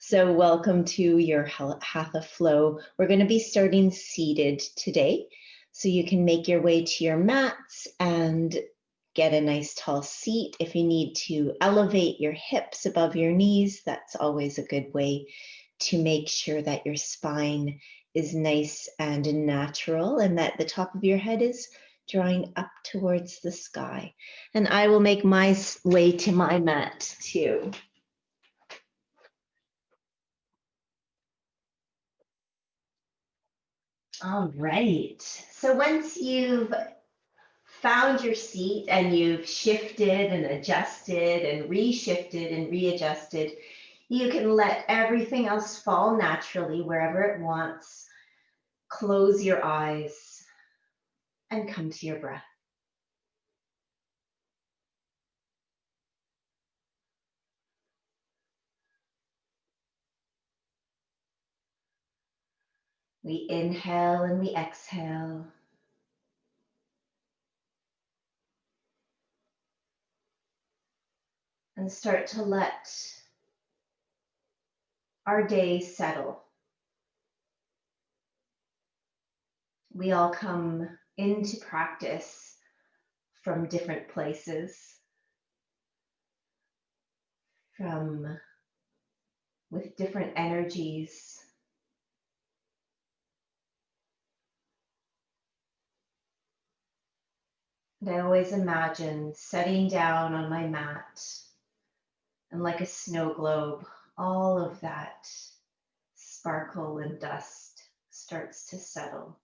So welcome to your Hatha flow. We're going to be starting seated today. So you can make your way to your mats and get a nice tall seat. If you need to elevate your hips above your knees, that's always a good way to make sure that your spine is nice and natural and that the top of your head is drawing up towards the sky. And I will make my way to my mat too. All right. So once you've found your seat and you've shifted and adjusted and reshifted and readjusted, you can let everything else fall naturally wherever it wants. Close your eyes and come to your breath. We inhale and we exhale. And start to let our day settle. We all come into practice from different places, with different energies. And I always imagine setting down on my mat and like a snow globe, all of that sparkle and dust starts to settle.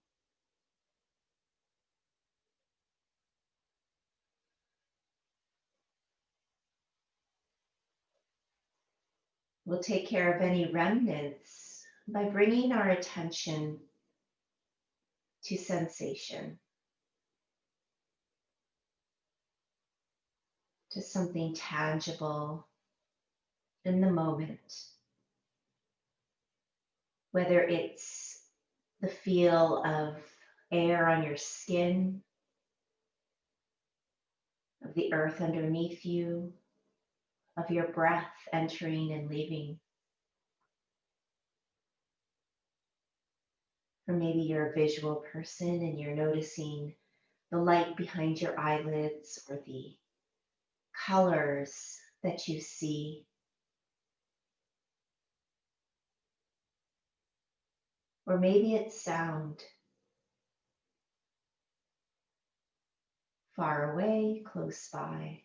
We'll take care of any remnants by bringing our attention to sensation, to something tangible in the moment, whether it's the feel of air on your skin, of the earth underneath you, of your breath entering and leaving. Or maybe you're a visual person and you're noticing the light behind your eyelids or the colors that you see. Or maybe it's sound. Far away, close by.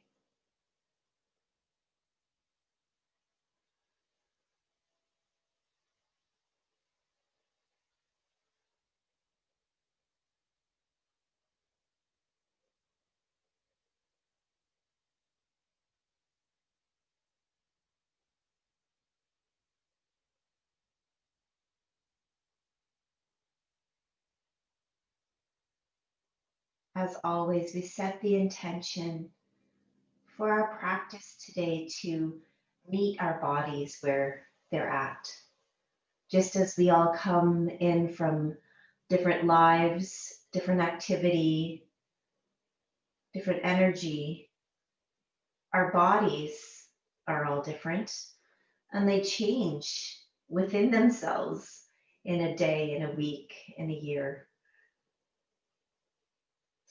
As always, we set the intention for our practice today to meet our bodies where they're at. Just as we all come in from different lives, different activity, different energy, our bodies are all different and they change within themselves in a day, in a week, in a year.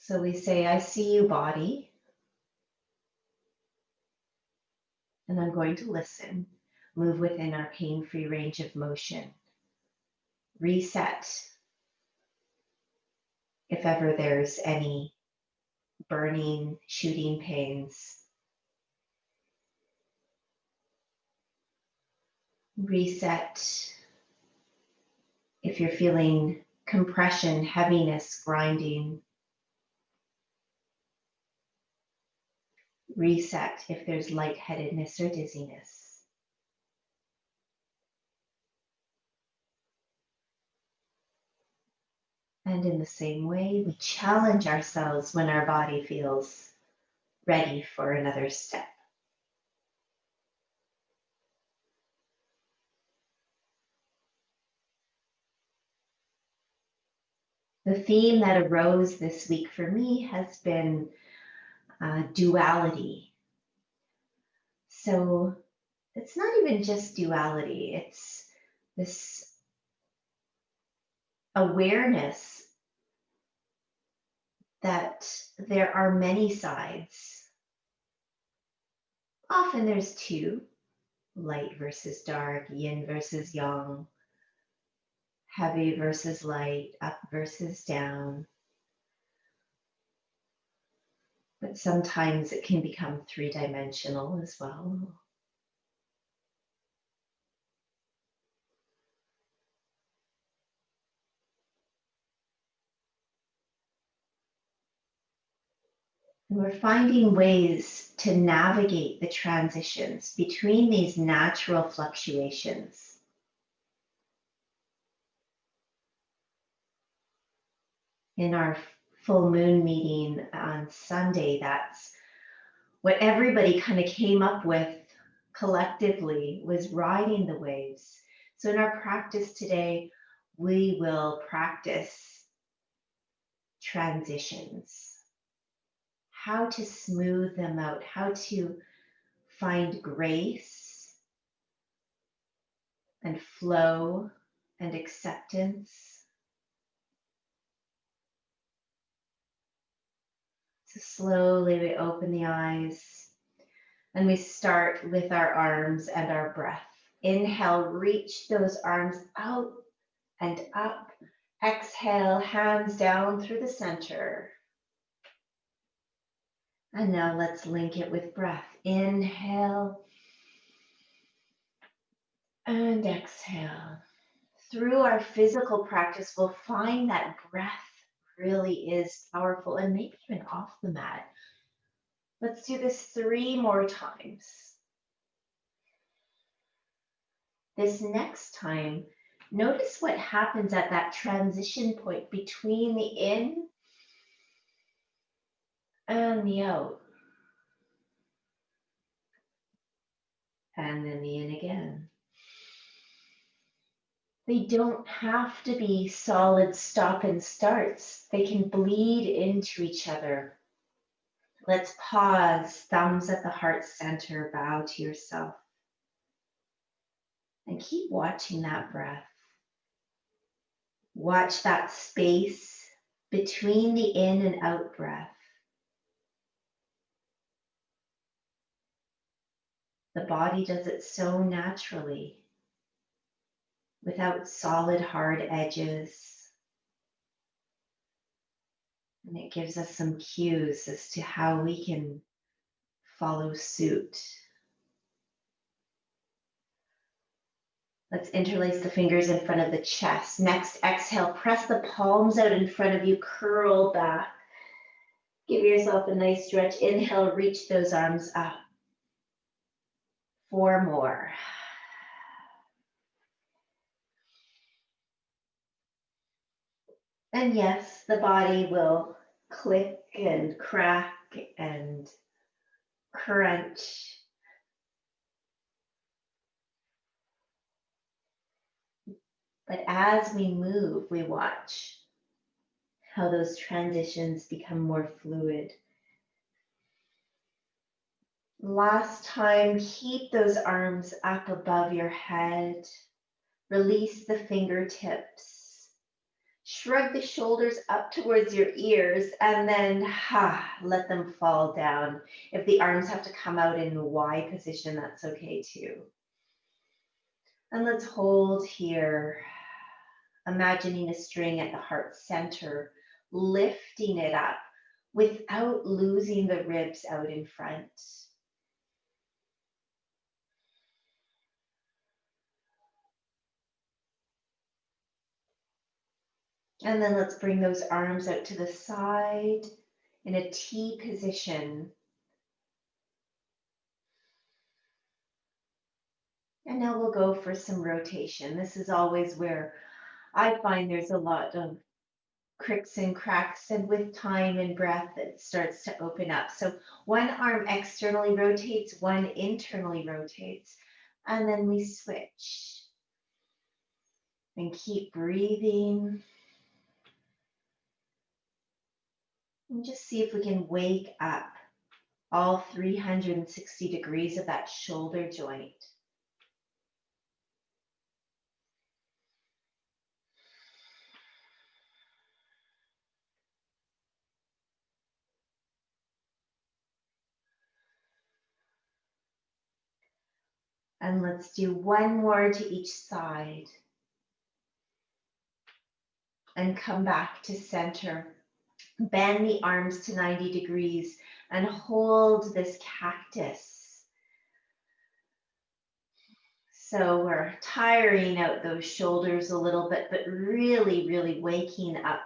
So we say, I see you, body, and I'm going to listen, move within our pain-free range of motion, reset if ever there's any burning, shooting pains. Reset if you're feeling compression, heaviness, grinding. Reset if there's lightheadedness or dizziness. And in the same way, we challenge ourselves when our body feels ready for another step. The theme that arose this week for me has been duality. So it's not even just duality, it's this awareness that there are many sides. Often there's two, light versus dark, yin versus yang, heavy versus light, up versus down. But sometimes it can become three-dimensional as well. And we're finding ways to navigate the transitions between these natural fluctuations. In our full moon meeting on Sunday, that's what everybody kind of came up with collectively, was riding the waves. So in our practice today, we will practice transitions, how to smooth them out, how to find grace and flow and acceptance. So slowly we open the eyes and we start with our arms and our breath. Inhale, reach those arms out and up. Exhale, hands down through the center. And now let's link it with breath. Inhale and exhale. Through our physical practice, we'll find that breath really is powerful, and maybe even off the mat. Let's do this 3 more times. This next time, notice what happens at that transition point between the in and the out. And then the in again. They don't have to be solid stop and starts. They can bleed into each other. Let's pause, thumbs at the heart center, bow to yourself. And keep watching that breath. Watch that space between the in and out breath. The body does it so naturally, without solid, hard edges. And it gives us some cues as to how we can follow suit. Let's interlace the fingers in front of the chest. Next, exhale, press the palms out in front of you, curl back. Give yourself a nice stretch. Inhale, reach those arms up. 4 more. And yes, the body will click and crack and crunch. But as we move, we watch how those transitions become more fluid. Last time, keep those arms up above your head. Release the fingertips. Shrug the shoulders up towards your ears, and then let them fall down. If the arms have to come out in a Y position, that's okay too. And let's hold here, imagining a string at the heart center, lifting it up without losing the ribs out in front. And then let's bring those arms out to the side in a T position. And now we'll go for some rotation. This is always where I find there's a lot of cricks and cracks, and with time and breath, it starts to open up. So one arm externally rotates, one internally rotates, and then we switch. And keep breathing. And just see if we can wake up all 360 degrees of that shoulder joint. And let's do one more to each side. And come back to center. Bend the arms to 90 degrees and hold this cactus. So we're tiring out those shoulders a little bit, but really, really waking up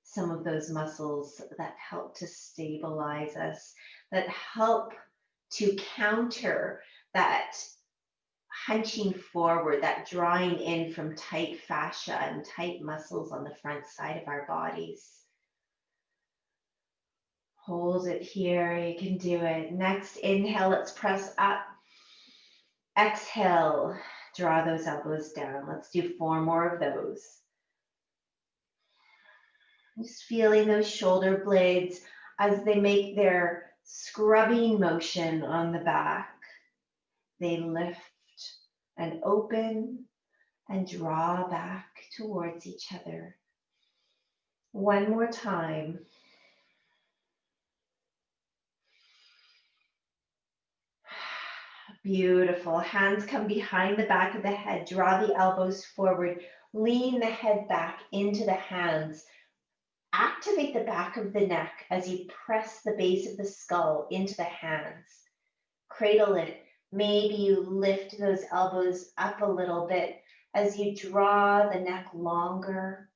some of those muscles that help to stabilize us, that help to counter that hunching forward, that drawing in from tight fascia and tight muscles on the front side of our bodies. Hold it here, you can do it. Next inhale, let's press up. Exhale, draw those elbows down. Let's do 4 more of those. Just feeling those shoulder blades as they make their scrubbing motion on the back. They lift and open and draw back towards each other. One more time. Beautiful. Hands come behind the back of the head. Draw the elbows forward. Lean the head back into the hands. Activate the back of the neck as you press the base of the skull into the hands. Cradle it. Maybe you lift those elbows up a little bit as you draw the neck longer.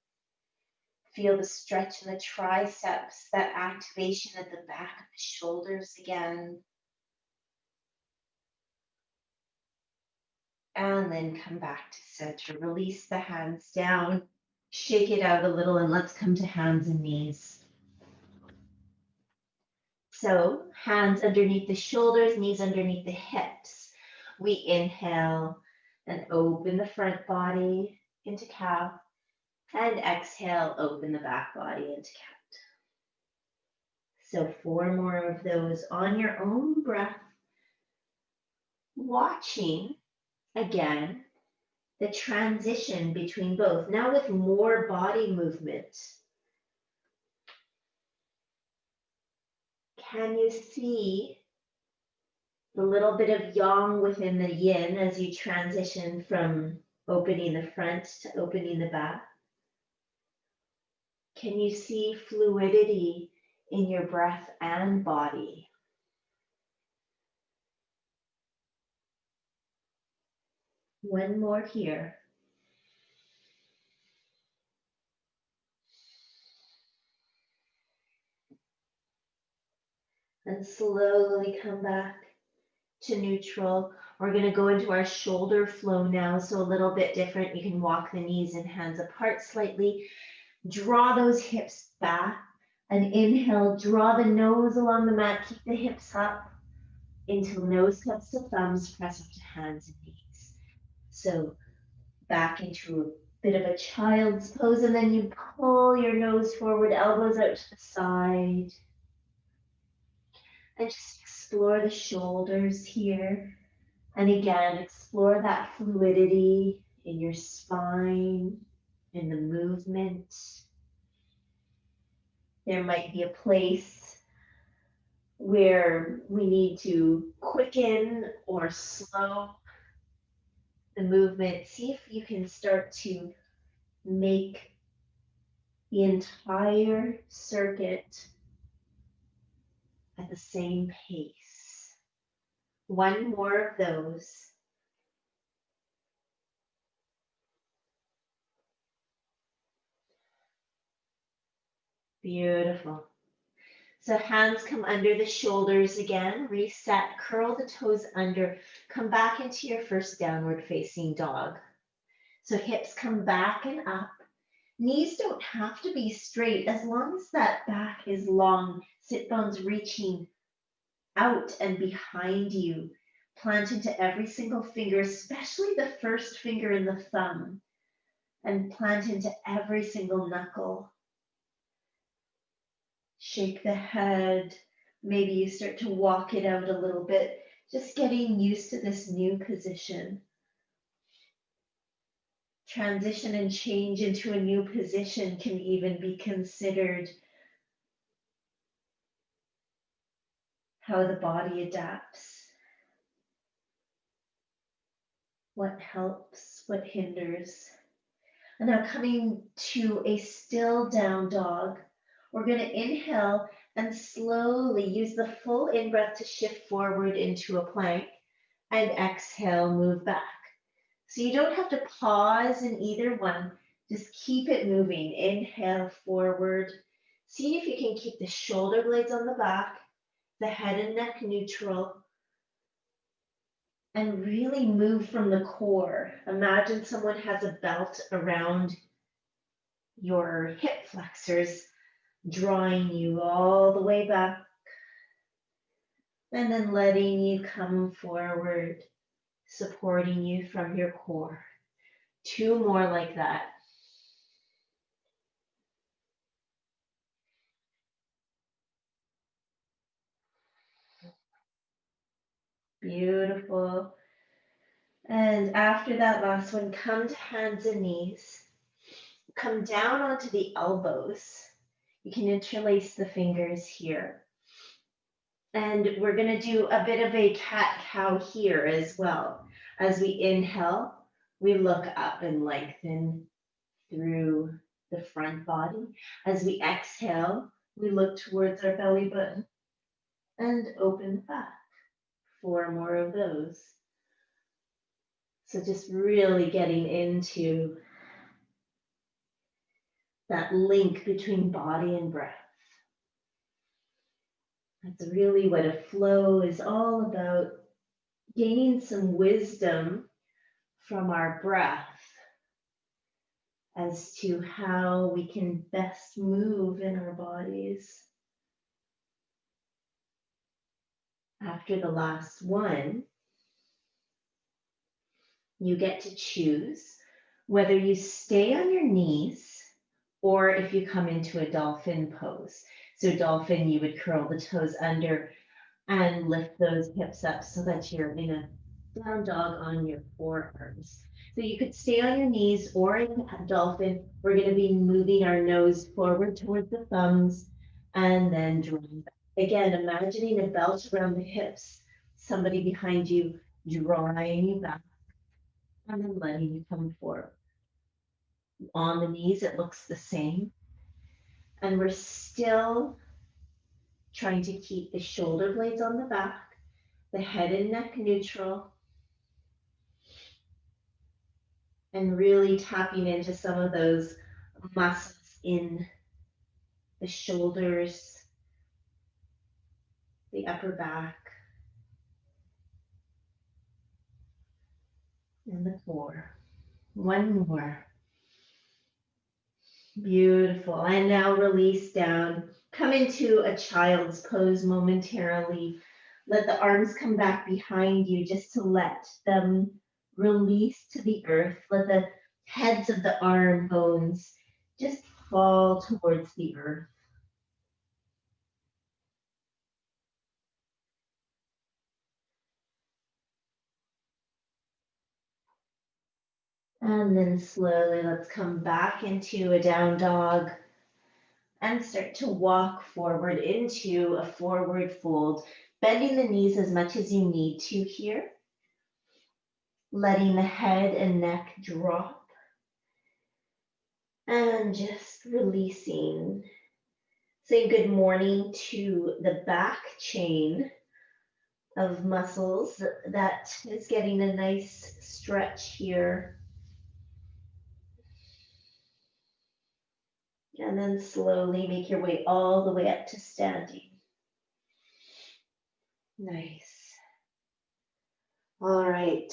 Feel the stretch in the triceps, that activation at the back of the shoulders again. And then come back to center. Release the hands down. Shake it out a little and let's come to hands and knees. So hands underneath the shoulders, knees underneath the hips. We inhale and open the front body into cow. And exhale, open the back body into cat. So 4 more of those on your own breath. Watching, again, the transition between both, now with more body movement. Can you see the little bit of yang within the yin as you transition from opening the front to opening the back? Can you see fluidity in your breath and body? One more here. And slowly come back to neutral. We're going to go into our shoulder flow now, so a little bit different. You can walk the knees and hands apart slightly. Draw those hips back and inhale. Draw the nose along the mat. Keep the hips up until nose cups to thumbs. Press up to hands and knees. So back into a bit of a child's pose, and then you pull your nose forward, elbows out to the side. And just explore the shoulders here. And again, explore that fluidity in your spine, in the movement. There might be a place where we need to quicken or slow the movement. See if you can start to make the entire circuit at the same pace. One more of those. Beautiful. So hands come under the shoulders again, reset, curl the toes under, come back into your first downward facing dog. So hips come back and up. Knees don't have to be straight as long as that back is long, sit bones reaching out and behind you. Plant into every single finger, especially the first finger and the thumb, and plant into every single knuckle. Shake the head. Maybe you start to walk it out a little bit, just getting used to this new position. Transition and change into a new position can even be considered how the body adapts. what helps, what hinders. And now coming to a still down dog, we're going to inhale and slowly use the full in-breath to shift forward into a plank, and exhale, move back. So you don't have to pause in either one, just keep it moving. Inhale forward. See if you can keep the shoulder blades on the back, the head and neck neutral, and really move from the core. Imagine someone has a belt around your hip flexors, drawing you all the way back, and then letting you come forward, supporting you from your core. 2 more like that. Beautiful. And after that last one, come to hands and knees. Come down onto the elbows. You can interlace the fingers here. And we're going to do a bit of a cat-cow here as well. As we inhale, we look up and lengthen through the front body. As we exhale, we look towards our belly button and open back. 4 more of those. So just really getting into that link between body and breath. That's really what a flow is all about, gaining some wisdom from our breath as to how we can best move in our bodies. After the last one, you get to choose whether you stay on your knees or if you come into a dolphin pose. So dolphin, you would curl the toes under and lift those hips up so that you're in a down dog on your forearms. So you could stay on your knees, or in a dolphin, we're going to be moving our nose forward towards the thumbs and then drawing back. Again, imagining a belt around the hips, somebody behind you drawing you back and then letting you come forward. On the knees, it looks the same. And we're still trying to keep the shoulder blades on the back, the head and neck neutral, and really tapping into some of those muscles in the shoulders, the upper back, and the core. 1 more. Beautiful. And now release down. Come into a child's pose momentarily. Let the arms come back behind you just to let them release to the earth. Let the heads of the arm bones just fall towards the earth. And then slowly let's come back into a down dog and start to walk forward into a forward fold, bending the knees as much as you need to here, letting the head and neck drop, and just releasing. Say good morning to the back chain of muscles that is getting a nice stretch here. And then slowly make your way all the way up to standing. Nice. All right,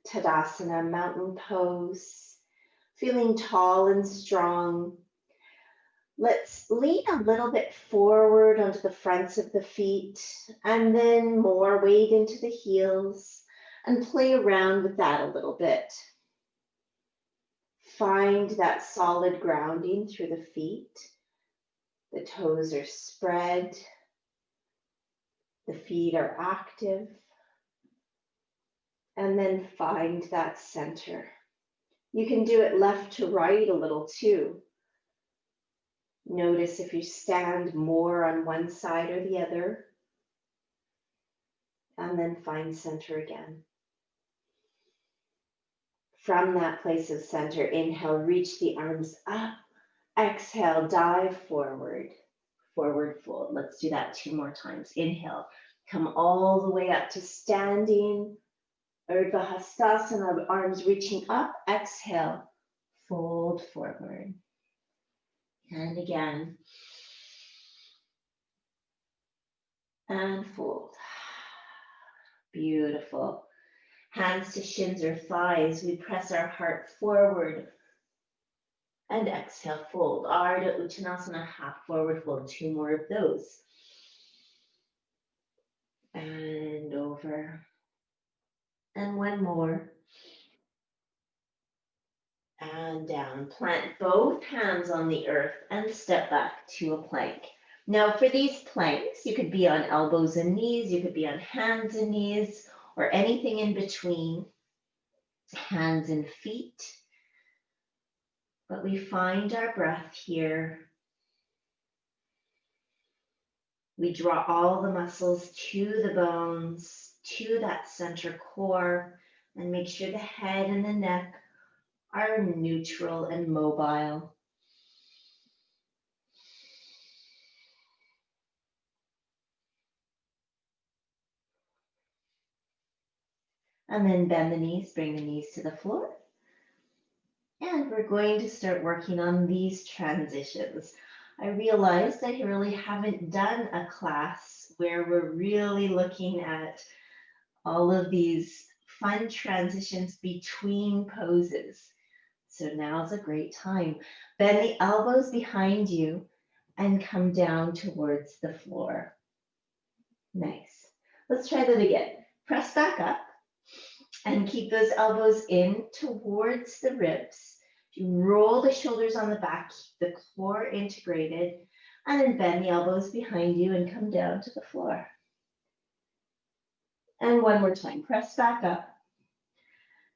Tadasana, mountain pose. Feeling tall and strong. Let's lean a little bit forward onto the fronts of the feet and then more weight into the heels and play around with that a little bit. Find that solid grounding through the feet. The toes are spread. The feet are active. And then find that center. You can do it left to right a little too. Notice if you stand more on one side or the other. And then find center again. From that place of center, inhale, reach the arms up. Exhale, dive forward, forward fold. Let's do that 2 more times. Inhale, come all the way up to standing. Urdhva Hastasana, arms reaching up. Exhale, fold forward. And again. And fold. Beautiful. Hands to shins or thighs. We press our heart forward. And exhale, fold. Ardha Uttanasana, half forward fold. 2 more of those. And over. And 1 more. And down. Plant both hands on the earth and step back to a plank. Now for these planks, you could be on elbows and knees, you could be on hands and knees, or anything in between, hands and feet. But we find our breath here. We draw all the muscles to the bones, to that center core, and make sure the head and the neck are neutral and mobile. And then bend the knees, bring the knees to the floor. And we're going to start working on these transitions. I realized I really haven't done a class where we're really looking at all of these fun transitions between poses. So now's a great time. Bend the elbows behind you and come down towards the floor. Nice. Let's try that again. Press back up and keep those elbows in towards the ribs. You roll the shoulders on the back, keep the core integrated, and then bend the elbows behind you and come down to the floor. And 1 more time, press back up.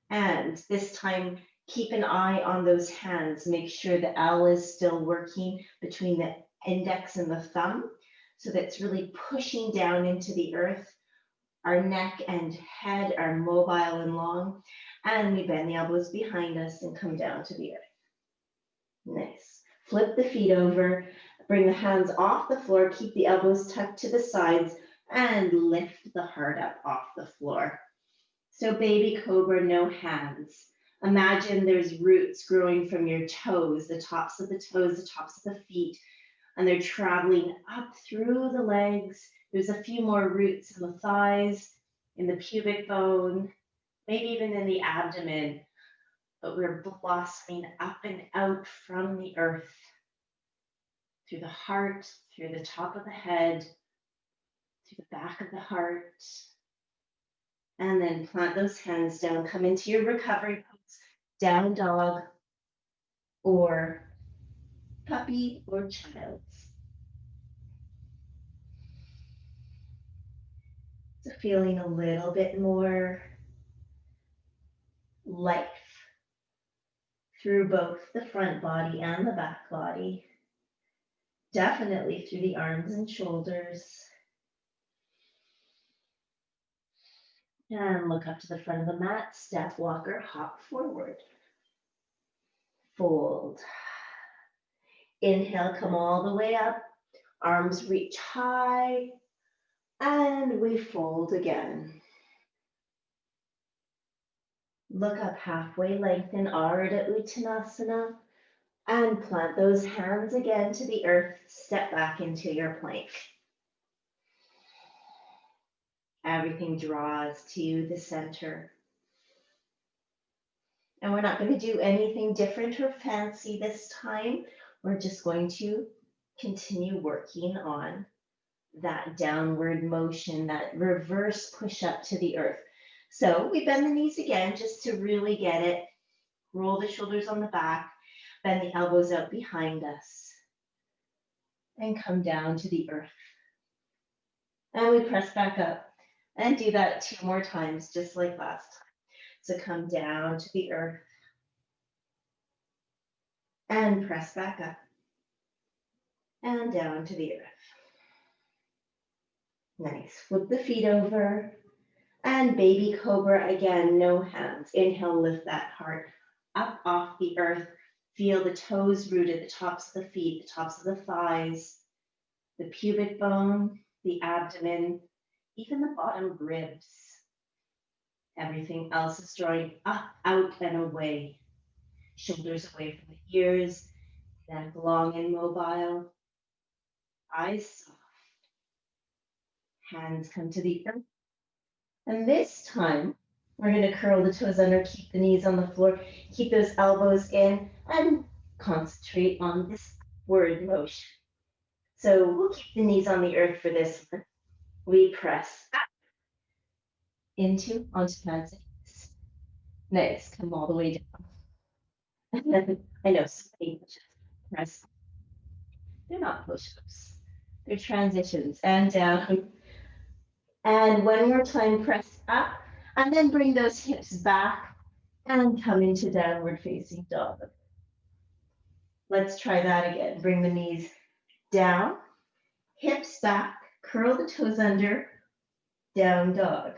And this time, keep an eye on those hands. Make sure the L is still working between the index and the thumb, so that's really pushing down into the earth. Our neck and head are mobile and long, and we bend the elbows behind us and come down to the earth. Nice. Flip the feet over, bring the hands off the floor, keep the elbows tucked to the sides, and lift the heart up off the floor. So baby cobra, no hands. Imagine there's roots growing from your toes, the tops of the toes, the tops of the feet, and they're traveling up through the legs. There's a few more roots in the thighs, in the pubic bone, maybe even in the abdomen, but we're blossoming up and out from the earth, through the heart, through the top of the head, through the back of the heart, and then plant those hands down, come into your recovery pose, down dog, or puppy or child. So feeling a little bit more life through both the front body and the back body. Definitely through the arms and shoulders. And look up to the front of the mat, step, walker, hop forward. Fold. Inhale, come all the way up. Arms reach high. And we fold again. Look up halfway, lengthen Ardha Uttanasana. And plant those hands again to the earth. Step back into your plank. Everything draws to the center. And we're not going to do anything different or fancy this time. We're just going to continue working on that downward motion, that reverse push up to the earth. So we bend the knees again just to really get it. Roll the shoulders on the back, bend the elbows out behind us, and come down to the earth. And we press back up and do that 2 more times, just like last time. So come down to the earth and press back up and down to the earth. Nice. Flip the feet over And baby cobra again, no hands. Inhale, lift that heart up off the earth. Feel the toes rooted, the tops of the feet, the tops of the thighs, the pubic bone, the abdomen, even the bottom ribs. Everything else is drawing up, out, and away. Shoulders away from the ears, neck long and mobile, eyes soft. Hands come to the earth. And this time, we're going to curl the toes under, keep the knees on the floor, keep those elbows in, and concentrate on this upward motion. So we'll keep the knees on the earth for this one. We press up, onto hands and knees. Nice, come all the way down. I know, so many push-ups. Press. They're not push-ups. They're transitions, and down. And one more time, press up, and then bring those hips back and come into downward facing dog. Let's try that again. Bring the knees down, hips back, curl the toes under, down dog.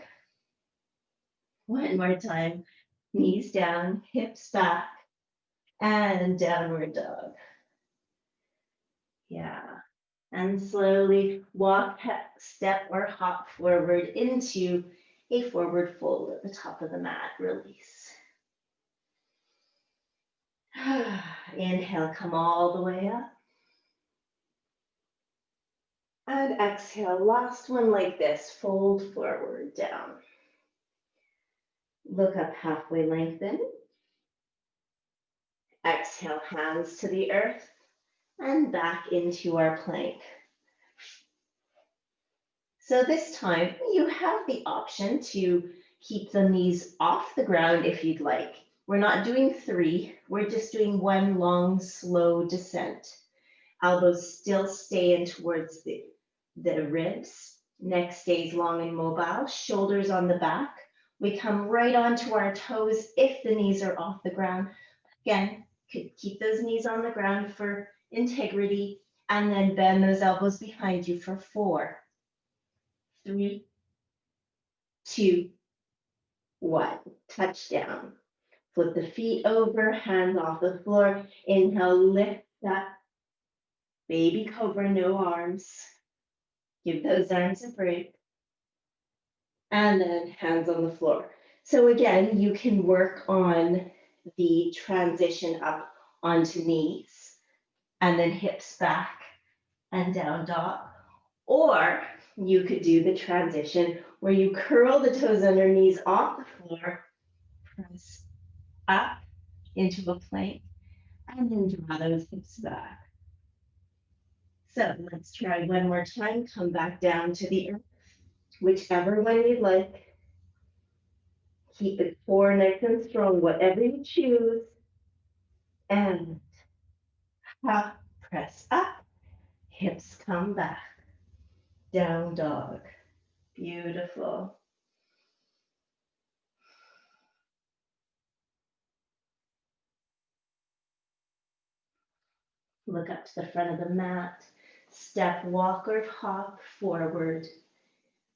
One more time, knees down, hips back, and downward dog. Yeah. And slowly walk, step, or hop forward into a forward fold at the top of the mat. Release. Inhale, come all the way up. And exhale, last one like this, fold forward, down. Look up, halfway lengthen. Exhale, hands to the earth and back into our plank. So this time you have the option to keep the knees off the ground if you'd like. We're not doing 3, we're just doing 1 long, slow descent. Elbows still stay in towards the ribs. Neck stays long and mobile, shoulders on the back. We come right onto our toes if the knees are off the ground. Again, could keep those knees on the ground for integrity, and then bend those elbows behind you for 4, 3, 2, 1. Touchdown. Flip the feet over, hands off the floor. Inhale, lift up. Baby cobra, no arms. Give those arms a break. And then hands on the floor. So again, you can work on the transition up onto knees and then hips back and down dog. Or you could do the transition where you curl the toes under, knees off the floor, press up into a plank, and then draw those hips back. So let's try one more time. Come back down to the earth, whichever one you'd like. Keep it 4 nice and strong, whatever you choose. And up, press up, hips come back. Down dog. Beautiful. Look up to the front of the mat. Step, walk, or hop forward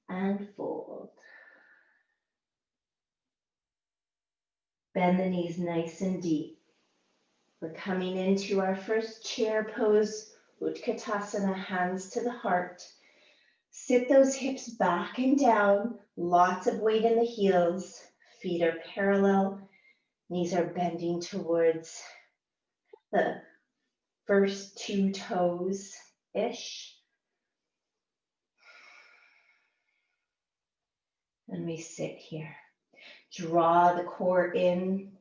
and fold. Bend the knees nice and deep. We're coming into our first chair pose, Utkatasana, hands to the heart. Sit those hips back and down, lots of weight in the heels. Feet are parallel, knees are bending towards the first 2 toes-ish. And we sit here. Draw the core in,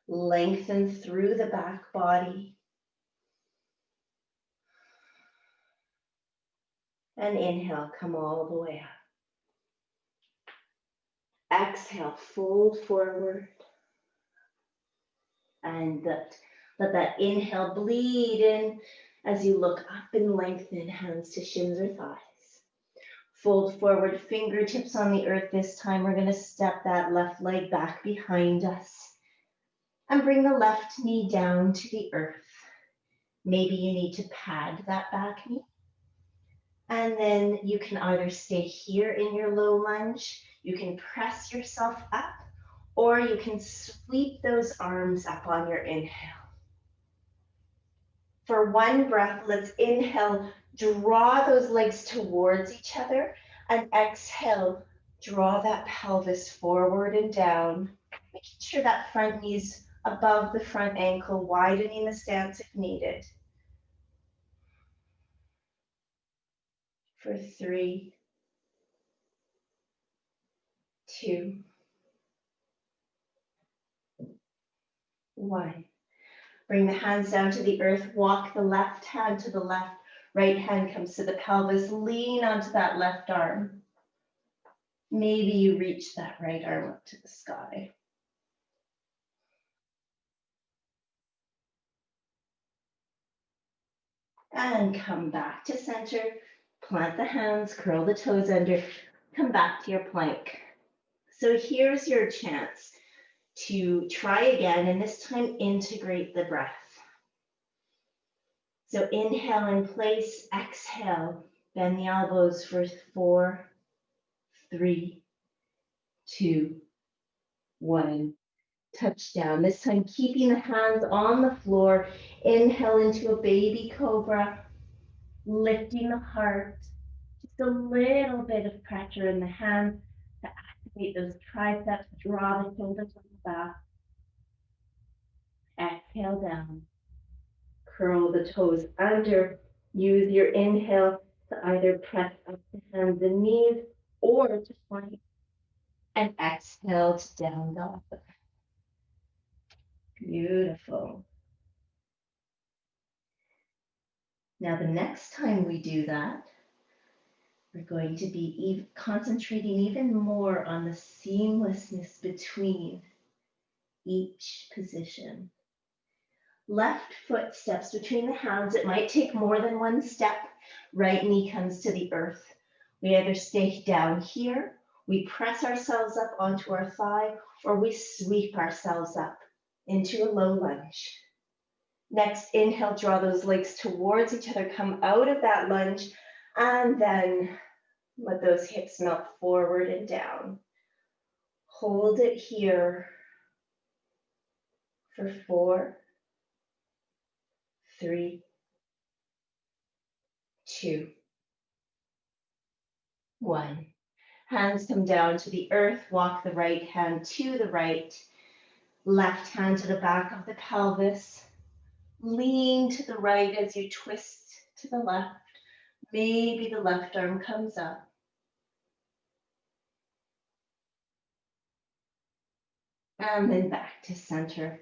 lengthen through the back body. And inhale, come all the way up. Exhale, fold forward. And let that inhale bleed in as you look up and lengthen, hands to shins or thighs. Fold forward, fingertips on the earth. This time we're going to step that left leg back behind us and bring the left knee down to the earth. Maybe you need to pad that back knee. And then you can either stay here in your low lunge. You can press yourself up, or you can sweep those arms up on your inhale. For one breath, let's inhale, draw those legs towards each other, and exhale, draw that pelvis forward and down, making sure that front knee's above the front ankle, widening the stance if needed. For 3, 2, 1. Bring the hands down to the earth, walk the left hand to the left, right hand comes to the pelvis, lean onto that left arm. Maybe you reach that right arm up to the sky. And come back to center, plant the hands, curl the toes under, come back to your plank. So here's your chance to try again, and this time integrate the breath. So inhale in place, exhale, bend the elbows for 4, 3, 2, 1. Touch down. This time keeping the hands on the floor. Inhale into a baby cobra, lifting the heart. Just a little bit of pressure in the hands to activate those triceps, draw the shoulders from the back. Exhale down. Curl the toes under. Use your inhale to either press up the hands and knees or to point. And exhale to down dog. Beautiful. Now the next time we do that, we're going to be concentrating even more on the seamlessness between each position. Left foot steps between the hands. It might take more than one step. Right knee comes to the earth. We either stay down here, we press ourselves up onto our thigh, or we sweep ourselves up into a low lunge. Next, inhale, draw those legs towards each other, come out of that lunge, and then let those hips melt forward and down. Hold it here for 4, 3, 2, 1. Hands come down to the earth, walk the right hand to the right, left hand to the back of the pelvis. Lean to the right as you twist to the left. Maybe the left arm comes up. And then back to center.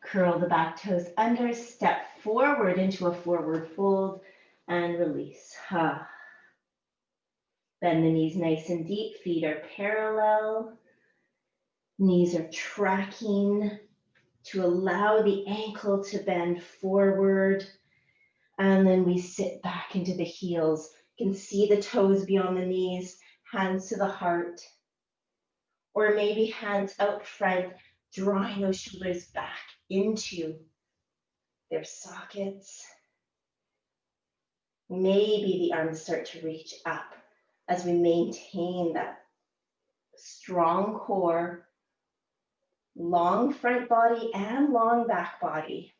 Curl the back toes under, step forward into a forward fold, and release. Bend the knees nice and deep, feet are parallel. Knees are tracking to allow the ankle to bend forward. And then we sit back into the heels. You can see the toes beyond the knees, hands to the heart. Or maybe hands out front, drawing those shoulders back into their sockets. Maybe the arms start to reach up as we maintain that strong core, long front body and long back body.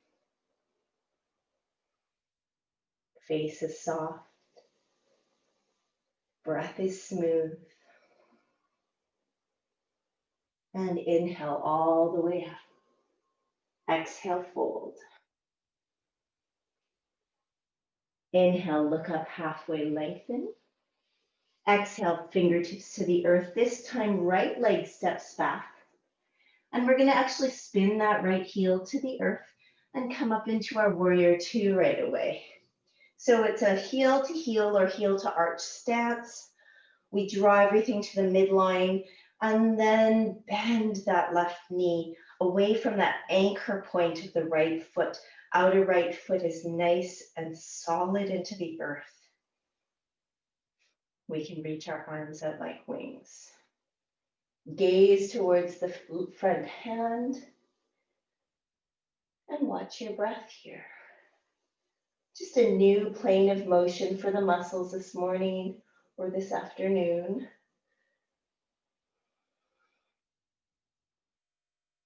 Face is soft. Breath is smooth. And inhale all the way up. Exhale, fold. Inhale, look up halfway, lengthen. Exhale, fingertips to the earth. This time, right leg steps back. And we're gonna actually spin that right heel to the earth and come up into our warrior two right away. So it's a heel to heel or heel to arch stance. We draw everything to the midline and then bend that left knee away from that anchor point of the right foot. Outer right foot is nice and solid into the earth. We can reach our arms out like wings. Gaze towards the front hand and watch your breath here. Just a new plane of motion for the muscles this morning or this afternoon.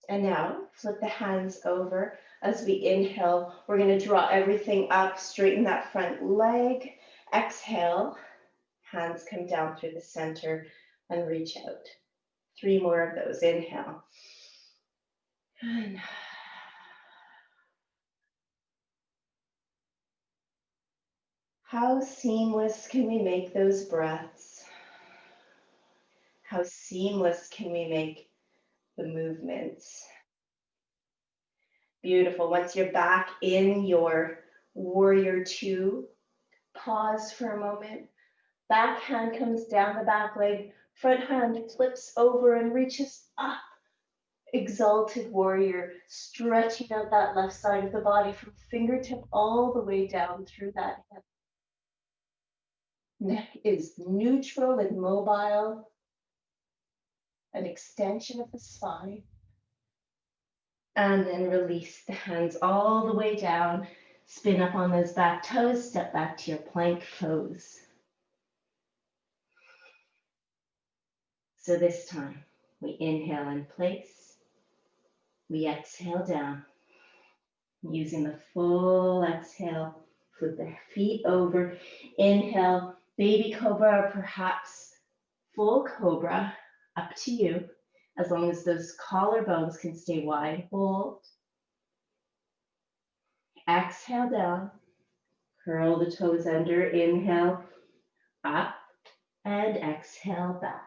And now flip the hands over. As we inhale, we're going to draw everything up, straighten that front leg. Exhale, hands come down through the center and reach out. 3 more of those. Inhale. And how seamless can we make those breaths? How seamless can we make the movements? Beautiful. Once you're back in your warrior 2, pause for a moment. Back hand comes down the back leg. Front hand flips over and reaches up. Exalted warrior, stretching out that left side of the body from fingertip all the way down through that hip. Neck is neutral and mobile. An extension of the spine. And then release the hands all the way down. Spin up on those back toes. Step back to your plank pose. So this time, we inhale in place. We exhale down. Using the full exhale, flip the feet over. Inhale, baby cobra, or perhaps full cobra, up to you. As long as those collarbones can stay wide, hold. Exhale down, curl the toes under, inhale, up, and exhale back.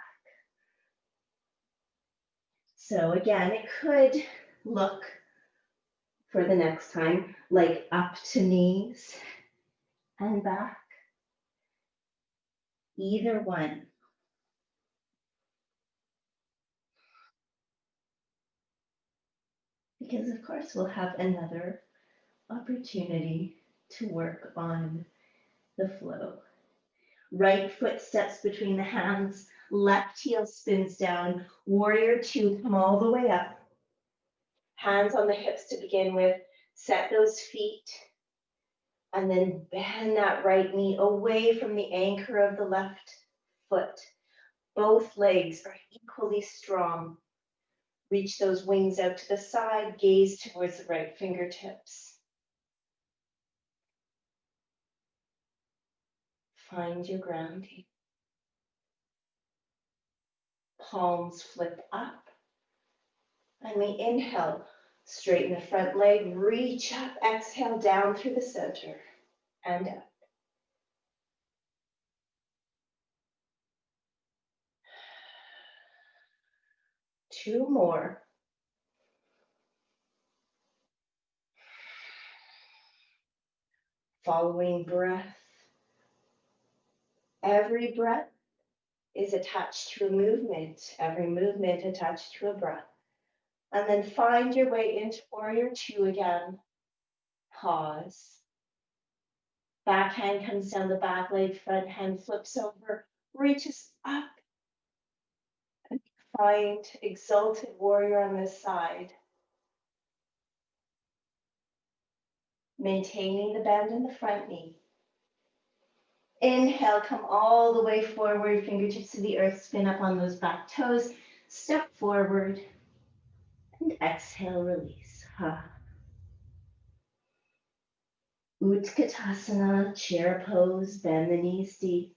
So again, it could look, for the next time, like up to knees and back. Either one. Because of course we'll have another opportunity to work on the flow. Right foot steps between the hands, left heel spins down, warrior 2, come all the way up. Hands on the hips to begin with, set those feet, and then bend that right knee away from the anchor of the left foot. Both legs are equally strong. Reach those wings out to the side, gaze towards the right fingertips. Find your grounding. Palms flip up. And we inhale, straighten the front leg, reach up, exhale down through the center and up. Two more. Following breath. Every breath is attached to a movement. Every movement attached to a breath. And then find your way into warrior 2 again. Pause. Back hand comes down the back leg, front hand flips over, reaches up. And find exalted warrior on this side. Maintaining the bend in the front knee. Inhale, come all the way forward, fingertips to the earth, spin up on those back toes, step forward, and exhale, release. Utkatasana, chair pose, bend the knees deep.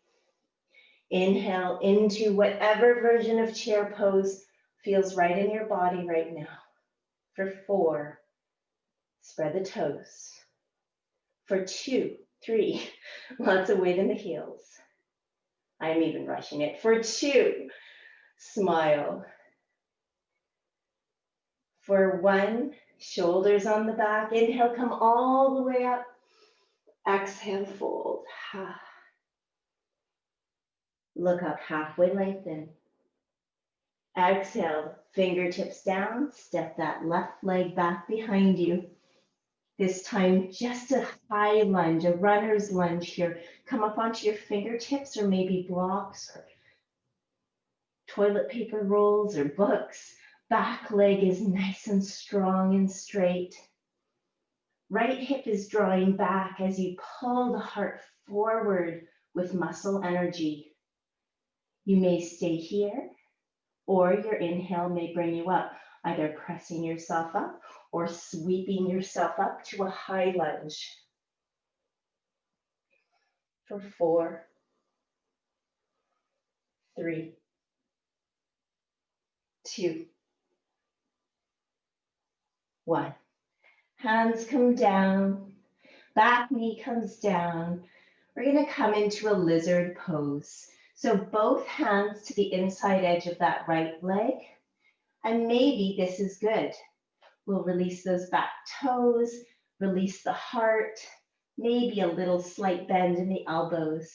Inhale into whatever version of chair pose feels right in your body right now. For 4, spread the toes. For 2, 3, lots of weight in the heels. I'm even rushing it. For 2, smile. For 1, shoulders on the back. Inhale, come all the way up. Exhale, fold. Look up, halfway lengthen. Exhale, fingertips down. Step that left leg back behind you. This time, just a high lunge, a runner's lunge here. Come up onto your fingertips or maybe blocks or toilet paper rolls or books. Back leg is nice and strong and straight. Right hip is drawing back as you pull the heart forward with muscle energy. You may stay here or your inhale may bring you up. either pressing yourself up or sweeping yourself up to a high lunge. For 4, 3, 2, 1. Hands come down, back knee comes down. We're going to come into a lizard pose. So both hands to the inside edge of that right leg. And maybe this is good. We'll release those back toes, release the heart, maybe a little slight bend in the elbows.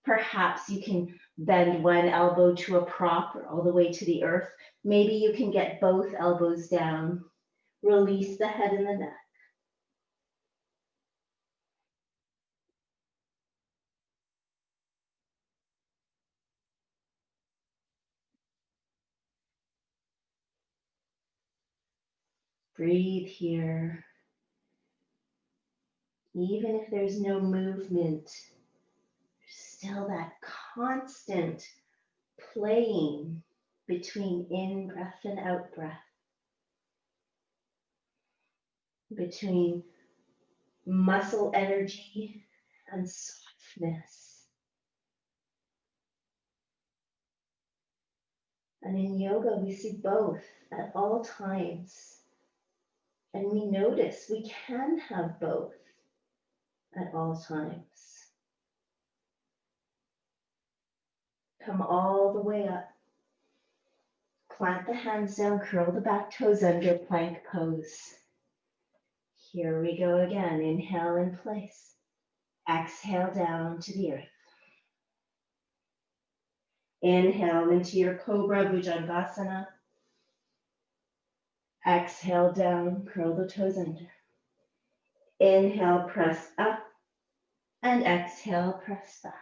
Perhaps you can bend one elbow to a prop or all the way to the earth. Maybe you can get both elbows down. Release the head and the neck. Breathe here. Even if there's no movement, there's still that constant playing between in-breath and out-breath, between muscle energy and softness. And in yoga, we see both at all times. And we notice we can have both at all times. Come all the way up. Plant the hands down, curl the back toes under, plank pose. Here we go again. Inhale in place. Exhale down to the earth. Inhale into your Cobra Bhujangasana. Exhale down, curl the toes under. Inhale, press up, and exhale, press back.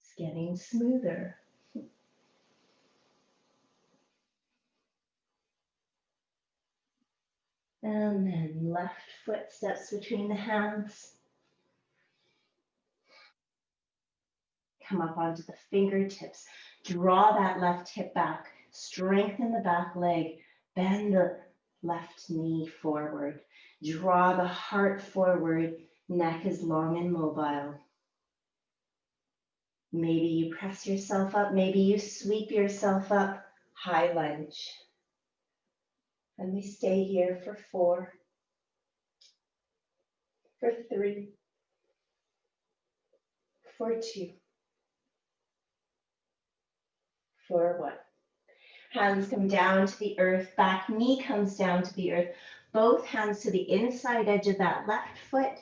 It's getting smoother. And then left foot steps between the hands. Come up onto the fingertips. Draw that left hip back. Strengthen the back leg. Bend the left knee forward. Draw the heart forward. Neck is long and mobile. Maybe you press yourself up. Maybe you sweep yourself up. High lunge. And we stay here for 4, for 3, for 2, for 1. Hands come down to the earth, back knee comes down to the earth. Both hands to the inside edge of that left foot.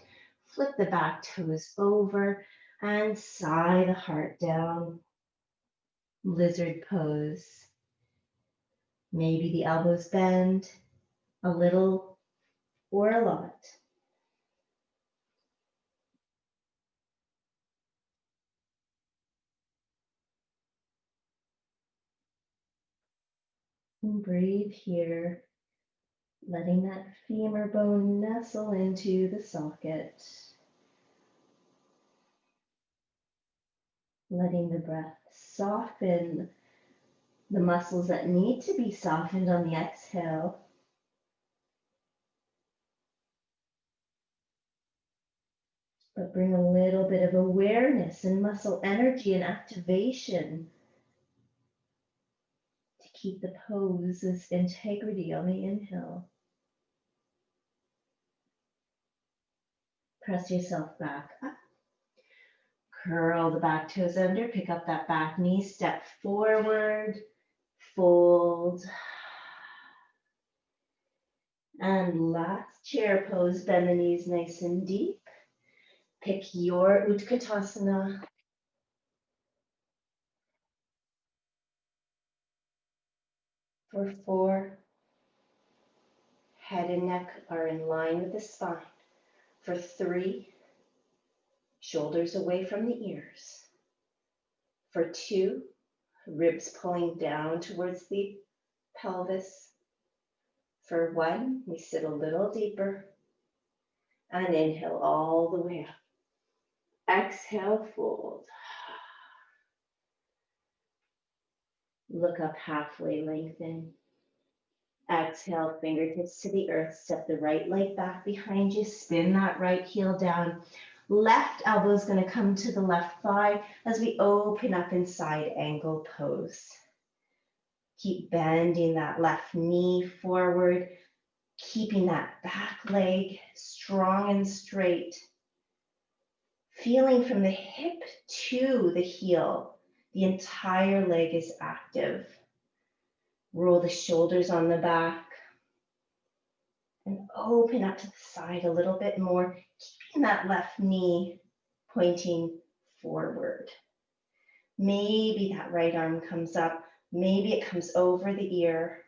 Flip the back toes over and sigh the heart down. Lizard pose. Maybe the elbows bend a little or a lot. And breathe here, letting that femur bone nestle into the socket. Letting the breath soften the muscles that need to be softened on the exhale. But bring a little bit of awareness and muscle energy and activation to keep the pose's integrity on the inhale. Press yourself back up. Curl the back toes under, pick up that back knee, step forward, fold. And last chair pose, bend the knees nice and deep. Pick your Utkatasana. For 4, head and neck are in line with the spine. For 3, shoulders away from the ears. For 2, ribs pulling down towards the pelvis. For 1, we sit a little deeper. And inhale all the way up. Exhale, fold. Look up halfway, lengthen. Exhale, fingertips to the earth. Step the right leg back behind you. Spin that right heel down. Left elbow is going to come to the left thigh as we open up in side angle pose. Keep bending that left knee forward, keeping that back leg strong and straight. Feeling from the hip to the heel, the entire leg is active. Roll the shoulders on the back and open up to the side a little bit more, keeping that left knee pointing forward. Maybe that right arm comes up, maybe it comes over the ear.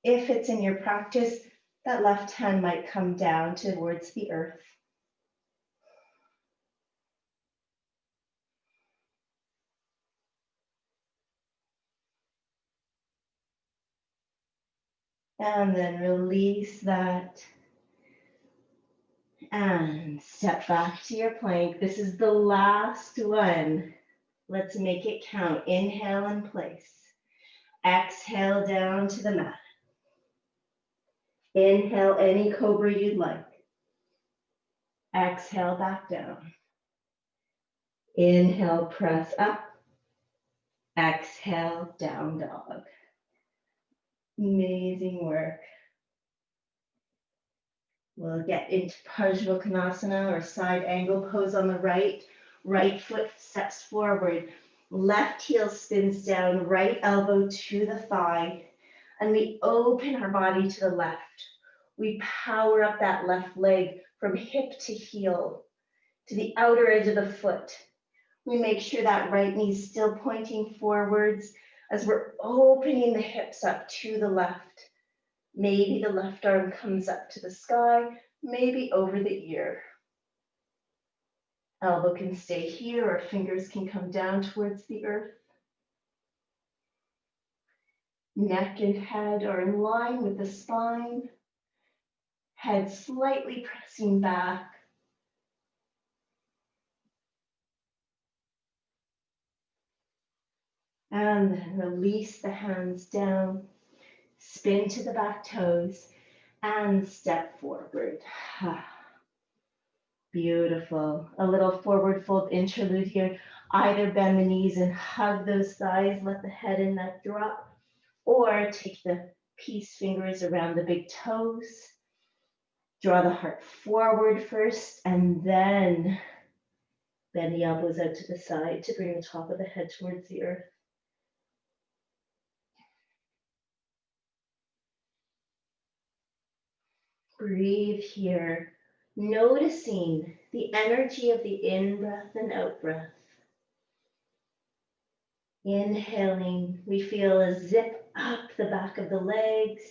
If it's in your practice, that left hand might come down towards the earth. And then release that. And step back to your plank. This is the last one. Let's make it count. Inhale in place. Exhale down to the mat. Inhale any cobra you'd like. Exhale back down. Inhale, press up. Exhale, down dog. Amazing work. We'll get into Parsvakonasana or side angle pose on the right. Right foot steps forward. Left heel spins down, right elbow to the thigh. And we open our body to the left. We power up that left leg from hip to heel to the outer edge of the foot. We make sure that right knee is still pointing forwards as we're opening the hips up to the left. Maybe the left arm comes up to the sky, maybe over the ear. Elbow can stay here or fingers can come down towards the earth. Neck and head are in line with the spine. Head slightly pressing back. And then release the hands down. Spin to the back toes and step forward. Beautiful. A little forward fold interlude here. Either bend the knees and hug those thighs, let the head and neck drop, or take the peace fingers around the big toes. Draw the heart forward first, and then bend the elbows out to the side to bring the top of the head towards the earth. Breathe here, noticing the energy of the in-breath and out-breath. Inhaling, we feel a zip up the back of the legs.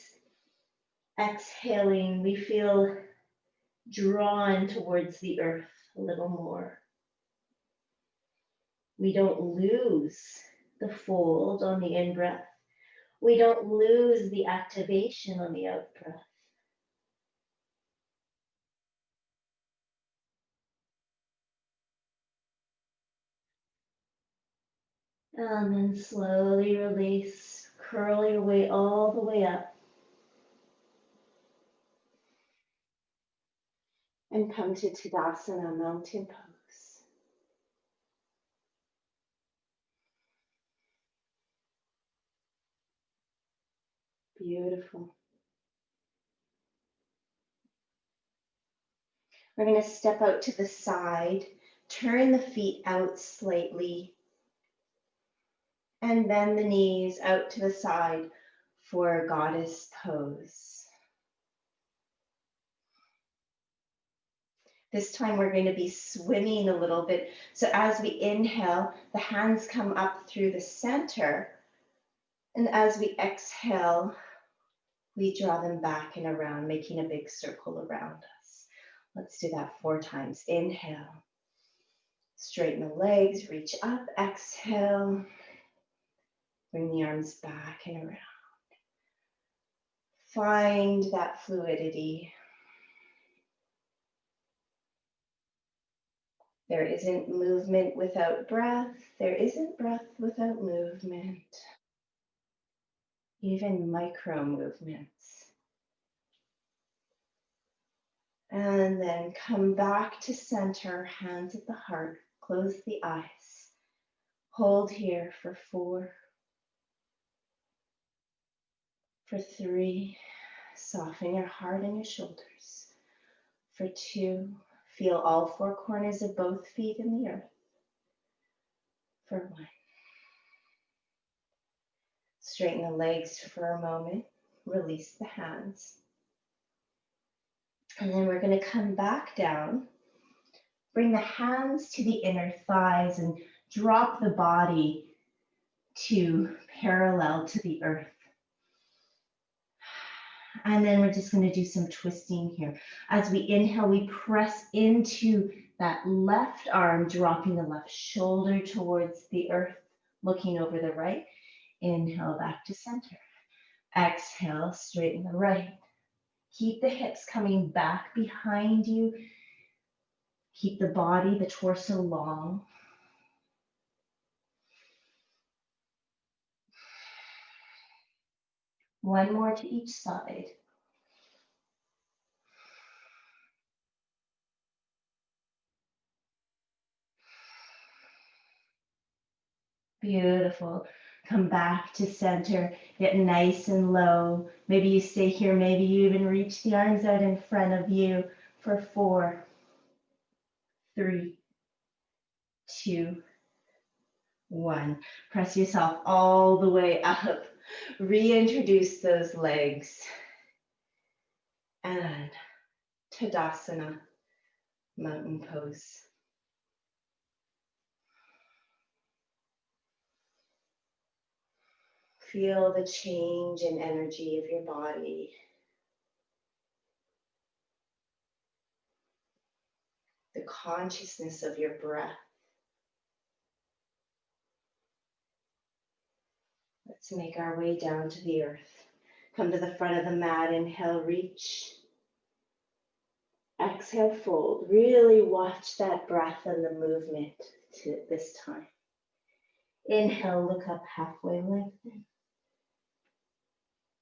Exhaling, we feel drawn towards the earth a little more. We don't lose the fold on the in-breath. We don't lose the activation on the out-breath. And then slowly release, curl your way all the way up. And come to Tadasana, mountain pose. Beautiful. We're going to step out to the side, turn the feet out slightly, and bend the knees out to the side for goddess pose. This time we're going to be swimming a little bit. So as we inhale, the hands come up through the center. And as we exhale, we draw them back and around, making a big circle around us. Let's do that 4 times. Inhale. Straighten the legs, reach up. Exhale. Bring the arms back and around. Find that fluidity. There isn't movement without breath. There isn't breath without movement. Even micro movements. And then come back to center, hands at the heart. Close the eyes. Hold here for 4, for 3. Soften your heart and your shoulders. For 2, feel all 4 corners of both feet in the earth. For 1. Straighten the legs for a moment. Release the hands. And then we're going to come back down. Bring the hands to the inner thighs and drop the body to parallel to the earth. And then we're just going to do some twisting here. As we inhale, we press into that left arm, dropping the left shoulder towards the earth, looking over the right. Inhale back to center. Exhale, straighten the right. Keep the hips coming back behind you. Keep the body, the torso long. One more to each side. Beautiful. Come back to center. Get nice and low. Maybe you stay here. Maybe you even reach the arms out in front of you for 4, 3, 2, 1. Press yourself all the way up. Reintroduce those legs. And Tadasana, mountain pose. Feel the change in energy of your body. The consciousness of your breath. Let's make our way down to the earth. Come to the front of the mat. Inhale, reach. Exhale, fold. Really watch that breath and the movement this time. Inhale, look up halfway, lengthen.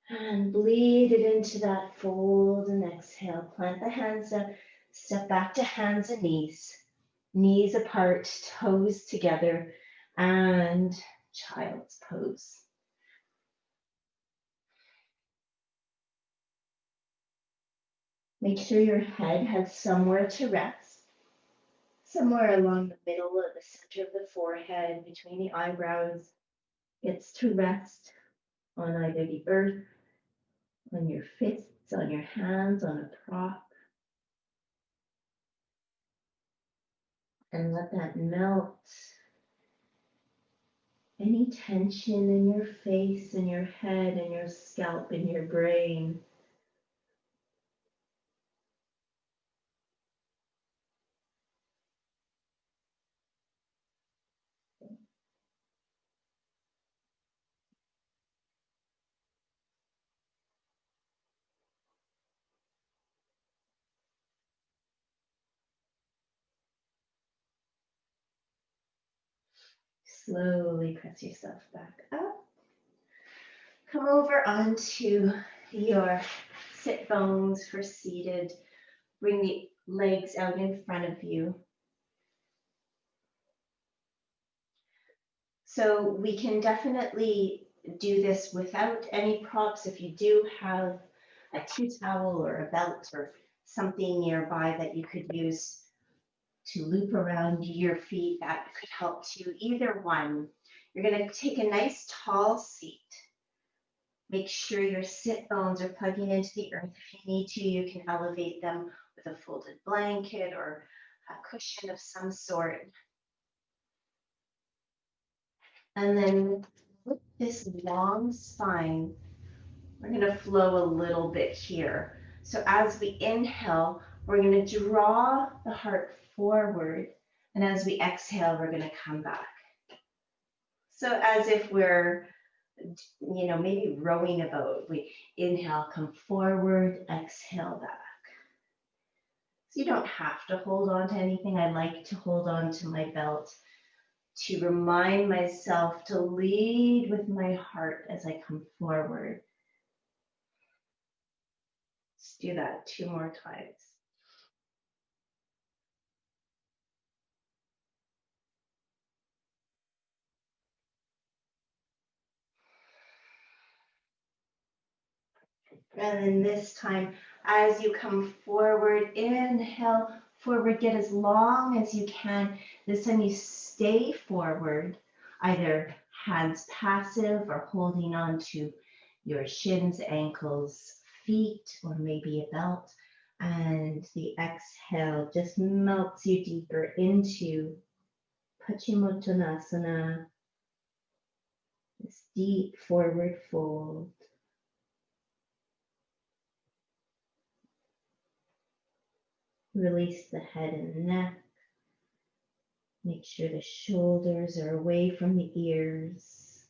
And bleed it into that fold and exhale. Plant the hands up, step back to hands and knees. Knees apart, toes together, and child's pose. Make sure your head has somewhere to rest. Somewhere along the middle of the center of the forehead, between the eyebrows, gets to rest on either the earth, on your fists, on your hands, on a prop. And let that melt any tension in your face, in your head, in your scalp, in your brain. Slowly press yourself back up. Come over onto your sit bones for seated. Bring the legs out in front of you. So we can definitely do this without any props. If you do have a tea towel or a belt or something nearby that you could use to loop around your feet, that could help too. Either one. You're going to take a nice tall seat. Make sure your sit bones are plugging into the earth. If you need to, you can elevate them with a folded blanket or a cushion of some sort. And then with this long spine, we're going to flow a little bit here. So as we inhale, we're going to draw the heart forward. And as we exhale, we're going to come back. So as if we're, maybe rowing a boat. We inhale, come forward, exhale back. So you don't have to hold on to anything. I like to hold on to my belt to remind myself to lead with my heart as I come forward. Let's do that 2 more times. And then this time, as you come forward, inhale forward, get as long as you can. This time you stay forward, either hands passive or holding on to your shins, ankles, feet, or maybe a belt. And the exhale just melts you deeper into Paschimottanasana, this deep forward fold. Release the head and neck. Make sure the shoulders are away from the ears.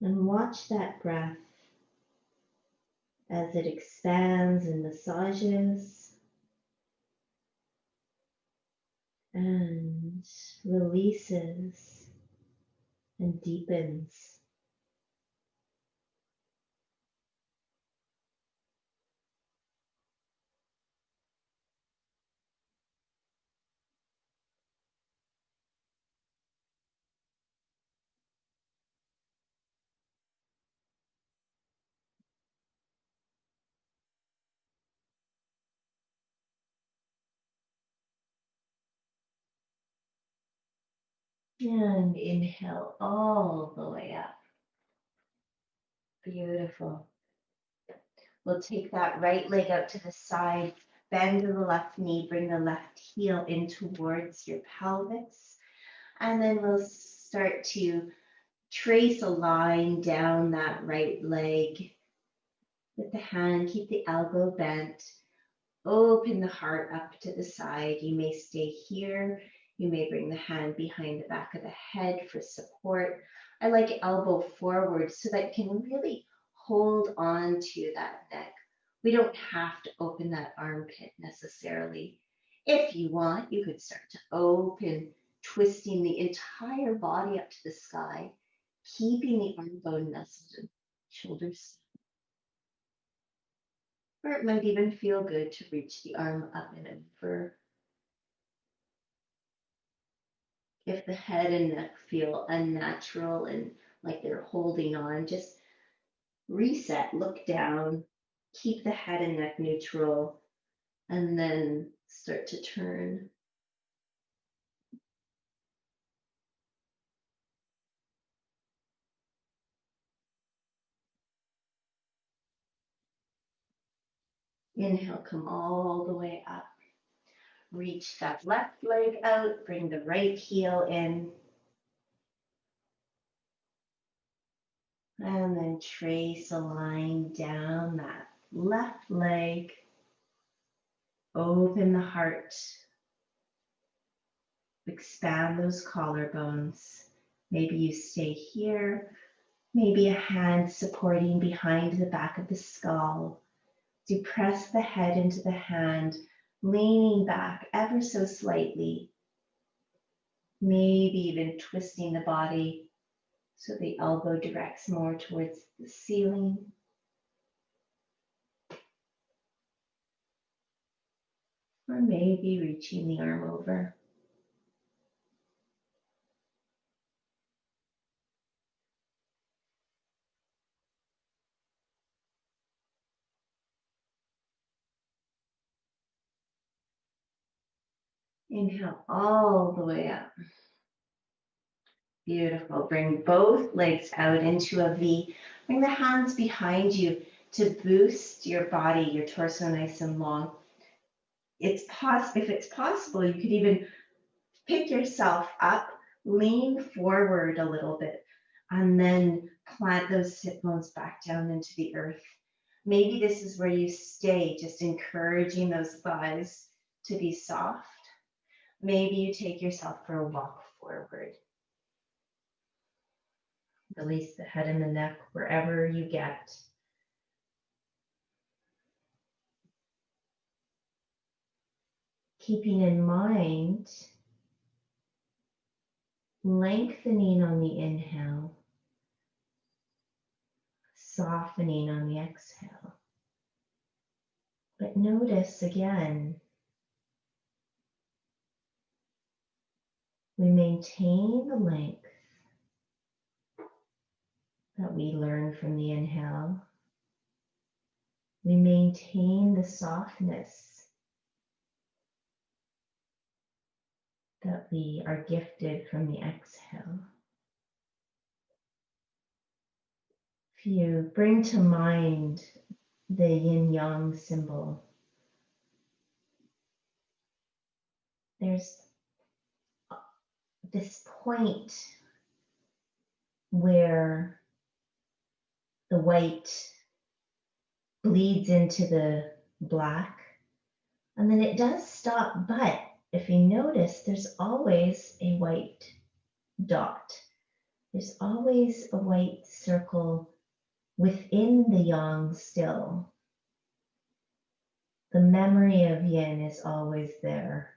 And watch that breath as it expands and massages and releases and deepens. And inhale all the way up. Beautiful. We'll take that right leg out to the side, bend to the left knee, bring the left heel in towards your pelvis. And then we'll start to trace a line down that right leg with the hand. Keep the elbow bent. Open the heart up to the side. You may stay here. You may bring the hand behind the back of the head for support. I like elbow forward so that you can really hold on to that neck. We don't have to open that armpit necessarily. If you want, you could start to open, twisting the entire body up to the sky, keeping the arm bone nestled in shoulders. Or it might even feel good to reach the arm up and over. If the head and neck feel unnatural and like they're holding on, just reset, look down, keep the head and neck neutral, and then start to turn. Inhale, come all the way up. Reach that left leg out, bring the right heel in. And then trace a line down that left leg. Open the heart. Expand those collarbones. Maybe you stay here. Maybe a hand supporting behind the back of the skull. Do press the head into the hand, leaning back ever so slightly. Maybe even twisting the body so the elbow directs more towards the ceiling. Or maybe reaching the arm over. Inhale all the way up. Beautiful. Bring both legs out into a V. Bring the hands behind you to boost your body, your torso nice and long. If it's possible, you could even pick yourself up, lean forward a little bit, and then plant those sit bones back down into the earth. Maybe this is where you stay, just encouraging those thighs to be soft. Maybe you take yourself for a walk forward. Release the head and the neck wherever you get. keeping in mind lengthening on the inhale, softening on the exhale. But notice again, we maintain the length that we learned from the inhale. We maintain the softness that we are gifted from the exhale. If you bring to mind the yin-yang symbol, there's this point where the white bleeds into the black, and then it does stop, but if you notice, there's always a white dot. There's always a white circle within the yang still. The memory of yin is always there.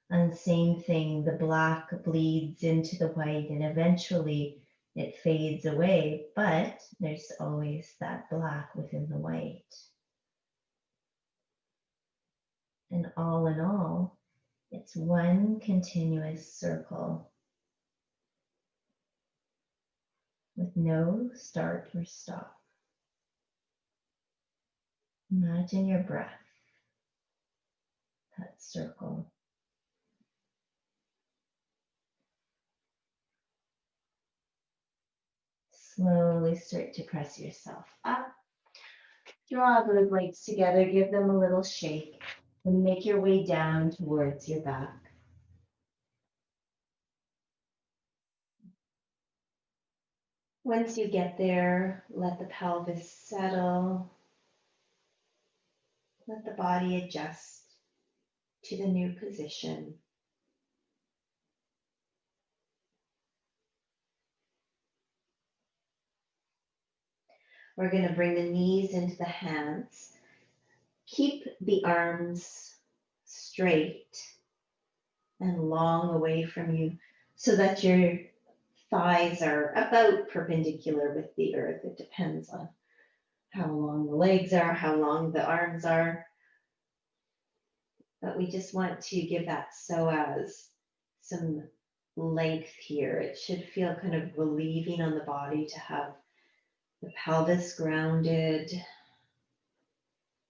And same thing, the black bleeds into the white and eventually it fades away, but there's always that black within the white. And all in all, it's one continuous circle with no start or stop. Imagine your breath, that circle. Slowly start to press yourself up. Draw those legs together, give them a little shake, and make your way down towards your back. Once you get there, let the pelvis settle. Let the body adjust to the new position. We're going to bring the knees into the hands. Keep the arms straight and long away from you so that your thighs are about perpendicular with the earth. It depends on how long the legs are, how long the arms are. But we just want to give that psoas some length here. It should feel kind of relieving on the body to have the pelvis grounded,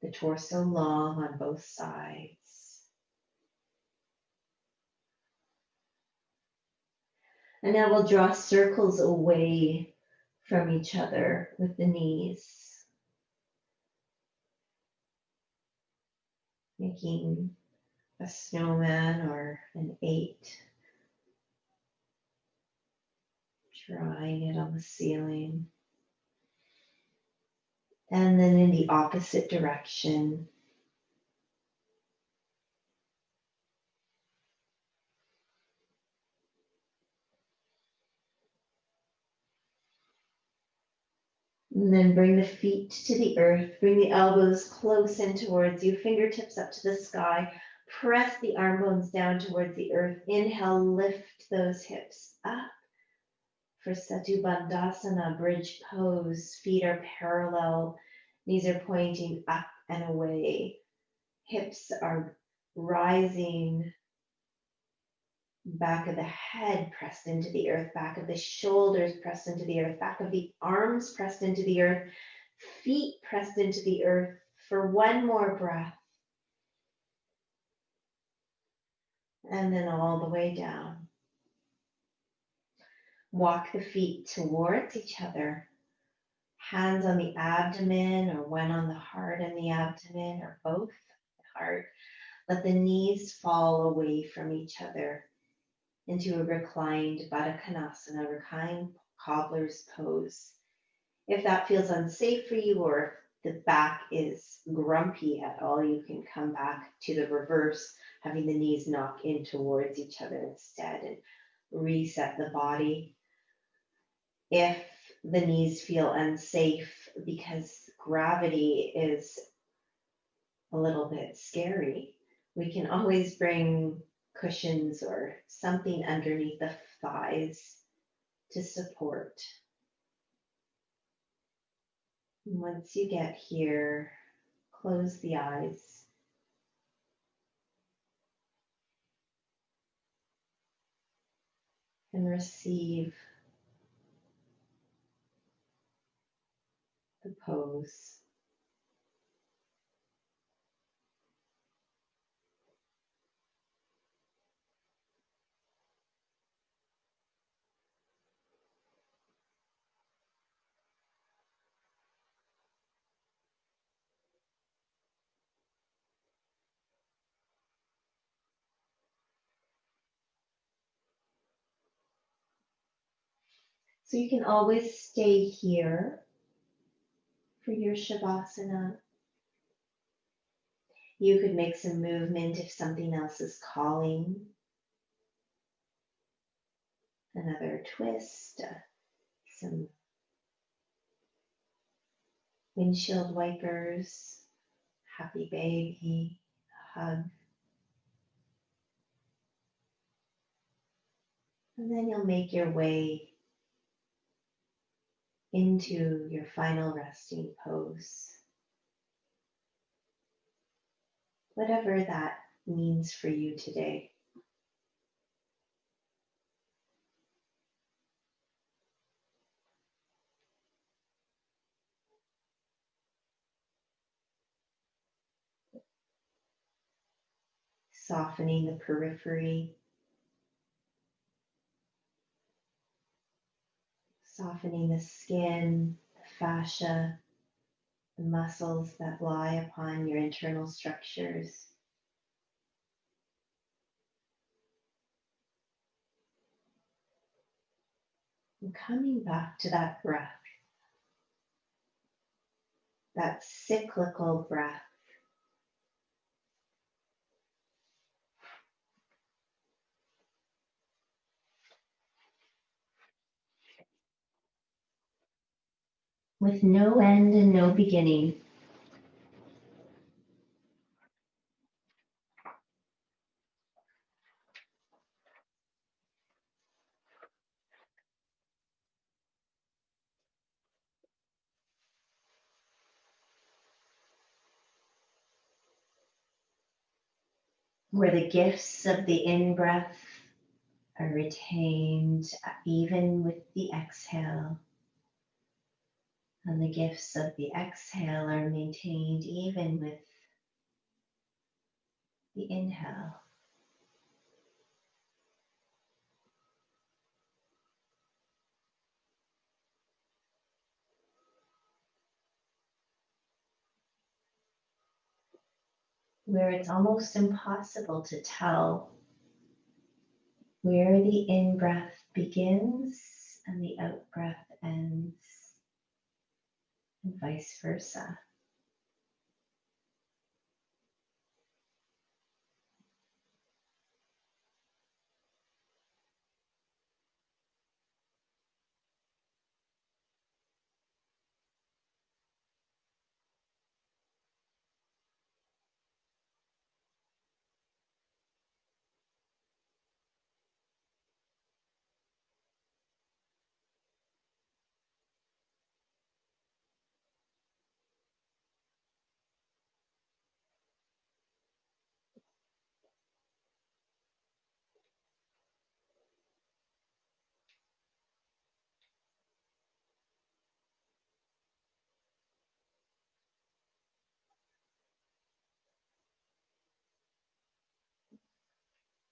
the torso long on both sides. And now we'll draw circles away from each other with the knees, making a snowman or an 8, drawing it on the ceiling. And then in the opposite direction. And then bring the feet to the earth, bring the elbows close in towards you, fingertips up to the sky, press the arm bones down towards the earth. Inhale, lift those hips up for Setu Bandhasana, bridge pose. Feet are parallel, knees are pointing up and away. Hips are rising, back of the head pressed into the earth, back of the shoulders pressed into the earth, back of the arms pressed into the earth, feet pressed into the earth for one more breath. And then all the way down. Walk the feet towards each other. Hands on the abdomen or one on the heart and the abdomen or both the heart. Let the knees fall away from each other into a reclined Baddha Konasana, reclined cobbler's pose. If that feels unsafe for you or if the back is grumpy at all, you can come back to the reverse, having the knees knock in towards each other instead and reset the body. If the knees feel unsafe because gravity is a little bit scary, We can always bring cushions or something underneath the thighs to support. And once you get here, close the eyes. And receive the pose. So you can always stay here for your Shavasana. You could make some movement if something else is calling. Another twist, some windshield wipers, happy baby, hug. And then you'll make your way into your final resting pose. Whatever that means for you today. Softening the periphery, softening the skin, the fascia, the muscles that lie upon your internal structures. And coming back to that breath, that cyclical breath. With no end and no beginning. Where the gifts of the in-breath are retained even with the exhale, and the gifts of the exhale are maintained even with the inhale. Where it's almost impossible to tell where the in-breath begins and the out-breath ends, and vice versa.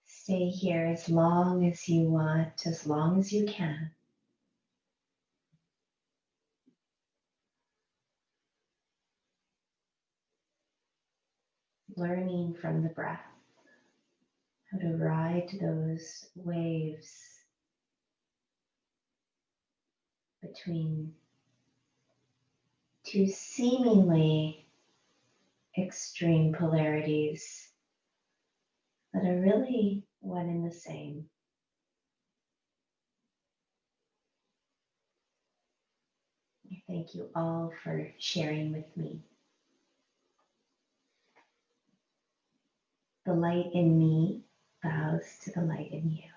Stay here as long as you want, as long as you can. Learning from the breath how to ride those waves between two seemingly extreme polarities that are really one and the same. I thank you all for sharing with me. The light in me bows to the light in you.